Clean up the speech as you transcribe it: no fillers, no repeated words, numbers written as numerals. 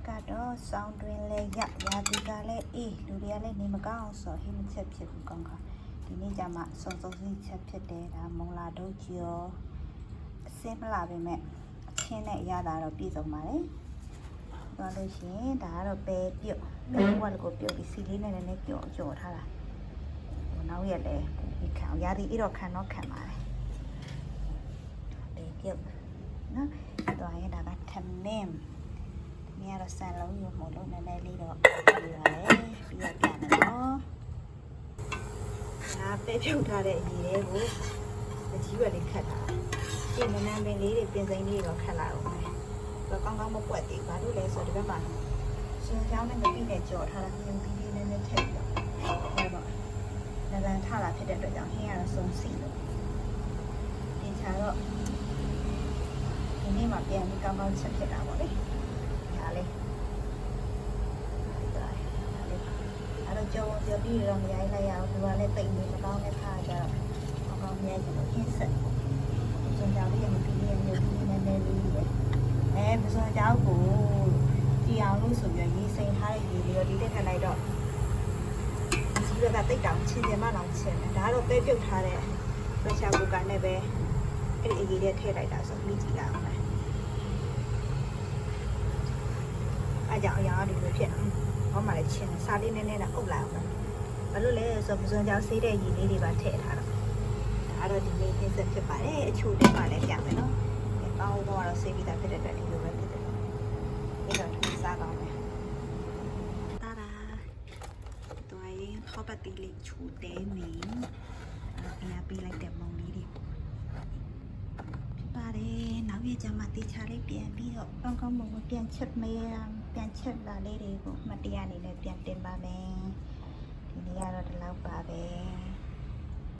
ကတော့စောင်းတွင်လဲရရာဒီကလည်းအေးလူတွေကလည်းနေမကောင်းဆိုဟင်းချက်ဖြစ်ဘူးကောင်းကောင်းဒီနေ့ကျမှစုံစုံစင်းချက်ဖြစ်တယ်ဒါမုံလာတို့ကျော်အစင်းမလာပေမဲ့အချင်းနဲ့ရတာတော့ပြည့်စုံပါတယ်သွားလို့ရှိရင်ဒါကတော့ပဲပြုတ်ပဲဘွားကိုပြုတ်ပြီးစီလေးနဲ့လည်းကြော်ထားတာဟိုနောက်ရက်လည်းဒီခံရာဒီအဲ့တော့ခံတော့ခံပါတယ်ပဲပြုတ်နော်သွားရင်ဒါကထမင်းမြရဆန်လုံးရုံမလို့နည်းနည်းလေးတော့ပြီးပါတယ်ပြီးရပြန်မယ်နော်ဒါပဲပြုတ်ထားတဲ့အကြီးတွေကိုအကြီးရွက်လေးခတ်တာဒီနန်းပင်လေးတွေပြင်စိမ်းလေးတော့ခတ်လာအောင်မယ်တော့ကောင်းကောင်းမပွက်သေးဘာလို့လဲဆိုတော့ဒီဘက်မှာရှင်ချောင်းနဲ့မပြီးနဲ့ကြော်ထားတာမြင်ပြီးလေးနည်းနည်းထည့်ပြီးတော့ဒါပေါ့နလန်ထလာဖြစ်တဲ့အတွက်ကြောင့်ဟင်းကတော့စုံစီလို့ဒီချာတော့ဒီနေ့မှပြန်ပြီးကောင်းကောင်းချက်ဖြစ်တာပေါ့လေဒါလေးအဲ့တော့ကြော်ပြီးတော့မရိုင်းလိုက်ရအောင်ဒီကလည်းတိတ်နေမကောင်းတဲ့ခါကျတော့ကောင်းကောင်းမြိုက်ပြီးတော့ဟင်းဆက်စွန်ကြောင်လေးမပြီးရင်မျိုးပြီးနည်းနည်းလေးပစွန်ကြောင်ကိုကြည်အောင်လို့ဆိုပြီးရေးစိမ်ထားတဲ့ရေလေးတော့ဒီတက်ခတ်လိုက်တော့ဒီဘက်ကတိတ်တောင်ချင်းချင်းမလောင်ချင်းဒါကတော့ပဲပြုတ်ထားတဲ့ပရက်ရှာကူကာနဲ့ပဲအဲ့ဒီအရေးလေးထည့်လိုက်တာဆိုပြီးကြည့်ရအောင်အားကြောင့်အရာဒီလိုဖြစ်အောင်မှလည်းချင်းစားလေးနည်းနည်းတော့အုပ်လိုက်အောင်ဘာလို့လဲဆိုပစွန်ကြောင်ဆေးတဲ့ရေလေးတွေပါထည့်ထားတော့ဒါတော့ဒီနေ့သင်ဆက်ဖြစ်ပါတယ်အချိုလေးမှလည်းပြမယ်နော်ကောင်းတော့ဆေးပြီးသားဖြစ်တဲ့အတွက်ဒီလိုပဲဖြစ်တယ်ဒီတော့ဒီစားကောင်းမယ်တာဒါတွိုင်းခေါပတိလေးချူတဲမင်းအပေးလိုက်တဲ့မုံလေးတွေဖြစ်ပါတယ်နောက်ရကြမှာတေချာလေးပြန်ပြီးတော့ကောင်းကောင်းမုံပြန်ချက်မေးပြန်ချက်လာလေးတွေကိုမတရားအနေနဲ့ပြန်တင်ပါမယ်ဒီနေ့ကတော့ဒီလောက်ပါပဲ